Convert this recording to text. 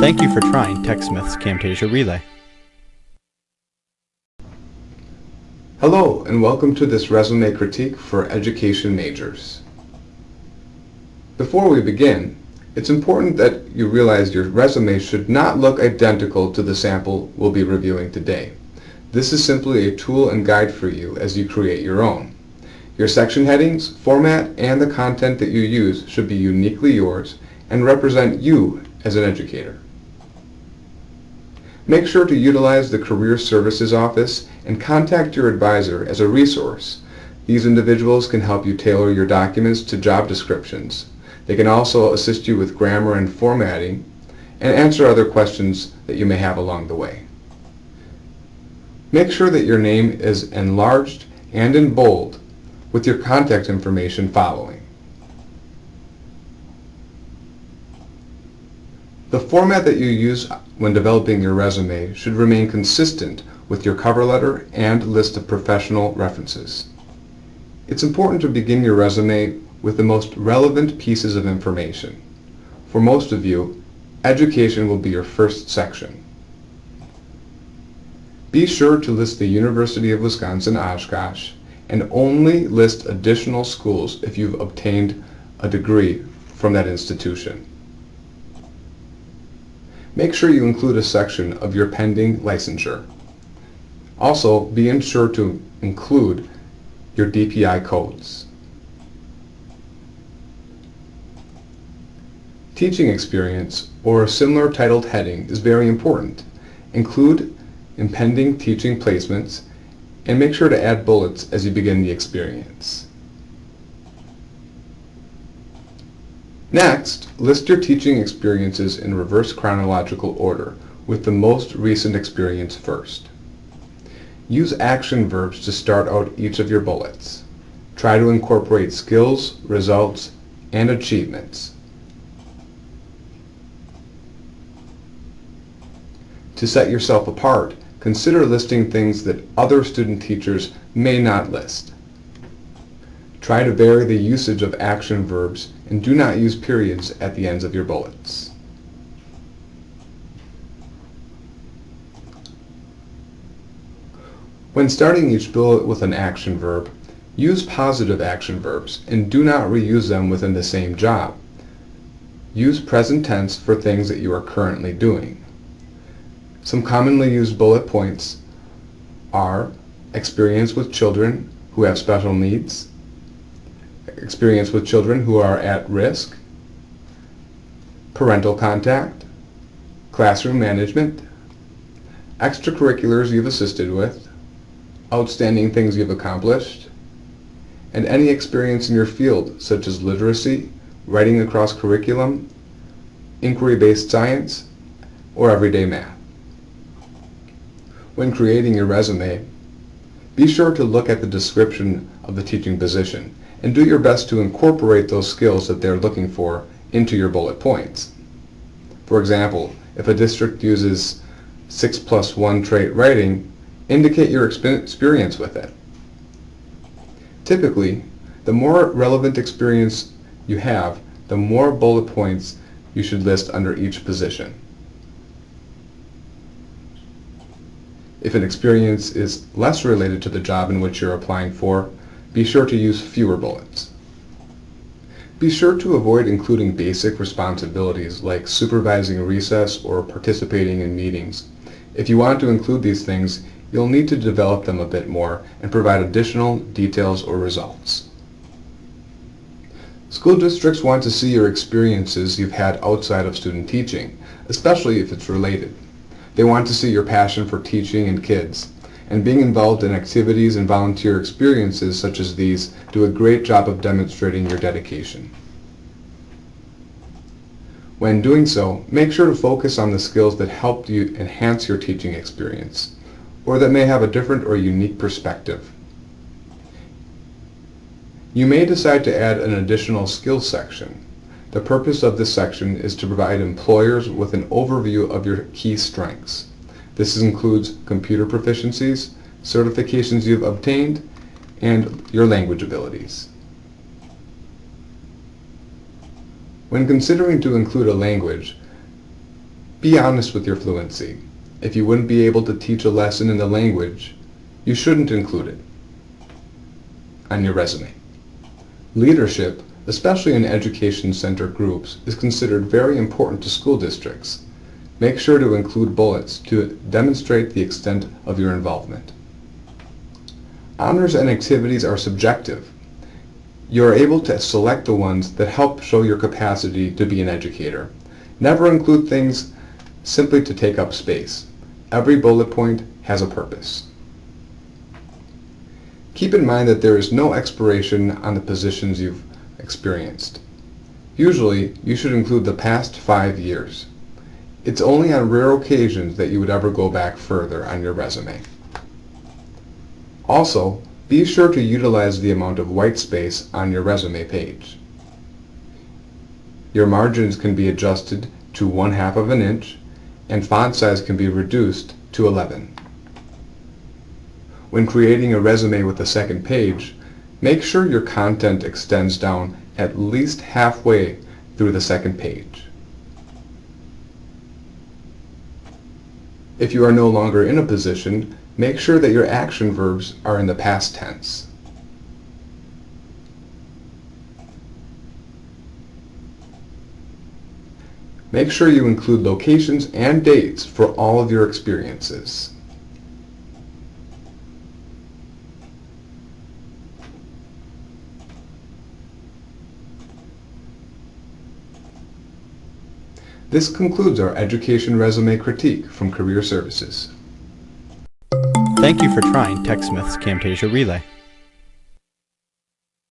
Thank you for trying TechSmith's Camtasia Relay. Hello, and welcome to this resume critique for education majors. Before we begin, it's important that you realize your resume should not look identical to the sample we'll be reviewing today. This is simply a tool and guide for you as you create your own. Your section headings, format, and the content that you use should be uniquely yours and represent you as an educator. Make sure to utilize the Career Services Office and contact your advisor as a resource. These individuals can help you tailor your documents to job descriptions. They can also assist you with grammar and formatting and answer other questions that you may have along the way. Make sure that your name is enlarged and in bold with your contact information following. The format that you use when developing your resume should remain consistent with your cover letter and list of professional references. It's important to begin your resume with the most relevant pieces of information. For most of you, education will be your first section. Be sure to list the University of Wisconsin-Oshkosh and only list additional schools if you've obtained a degree from that institution. Make sure you include a section of your pending licensure. Also, be sure to include your DPI codes. Teaching experience or a similar titled heading is very important. Include impending teaching placements and make sure to add bullets as you begin the experience. Next, list your teaching experiences in reverse chronological order, with the most recent experience first. Use action verbs to start out each of your bullets. Try to incorporate skills, results, and achievements. To set yourself apart, consider listing things that other student teachers may not list. Try to vary the usage of action verbs and do not use periods at the ends of your bullets. When starting each bullet with an action verb, use positive action verbs and do not reuse them within the same job. Use present tense for things that you are currently doing. Some commonly used bullet points are experience with children who have special needs, experience with children who are at risk, parental contact, classroom management, extracurriculars you've assisted with, outstanding things you've accomplished, and any experience in your field such as literacy, writing across curriculum, inquiry-based science, or everyday math. When creating your resume, be sure to look at the description of the teaching position and do your best to incorporate those skills that they're looking for into your bullet points. For example, if a district uses 6+1 trait writing, indicate your experience with it. Typically, the more relevant experience you have, the more bullet points you should list under each position. If an experience is less related to the job in which you're applying for, be sure to use fewer bullets. Be sure to avoid including basic responsibilities like supervising recess or participating in meetings. If you want to include these things, you'll need to develop them a bit more and provide additional details or results. School districts want to see your experiences you've had outside of student teaching, especially if it's related. They want to see your passion for teaching and kids, and being involved in activities and volunteer experiences such as these do a great job of demonstrating your dedication. When doing so, make sure to focus on the skills that helped you enhance your teaching experience, or that may have a different or unique perspective. You may decide to add an additional skills section. The purpose of this section is to provide employers with an overview of your key strengths. This includes computer proficiencies, certifications you've obtained, and your language abilities. When considering to include a language, Be honest with your fluency. If you wouldn't be able to teach a lesson in the language, you shouldn't include it on your resume. Leadership, especially in education-centered groups, is considered very important to school districts. Make sure to include bullets to demonstrate the extent of your involvement. Honors and activities are subjective. You are able to select the ones that help show your capacity to be an educator. Never include things simply to take up space. Every bullet point has a purpose. Keep in mind that there is no expiration on the positions you've experienced. Usually, you should include the past 5 years. It's only on rare occasions that you would ever go back further on your resume. Also, be sure to utilize the amount of white space on your resume page. Your margins can be adjusted to 1/2 of an inch, and font size can be reduced to 11. When creating a resume with a second page, make sure your content extends down at least halfway through the second page. If you are no longer in a position, make sure that your action verbs are in the past tense. Make sure you include locations and dates for all of your experiences. This concludes our Education Resume Critique from Career Services. Thank you for trying TechSmith's Camtasia Relay.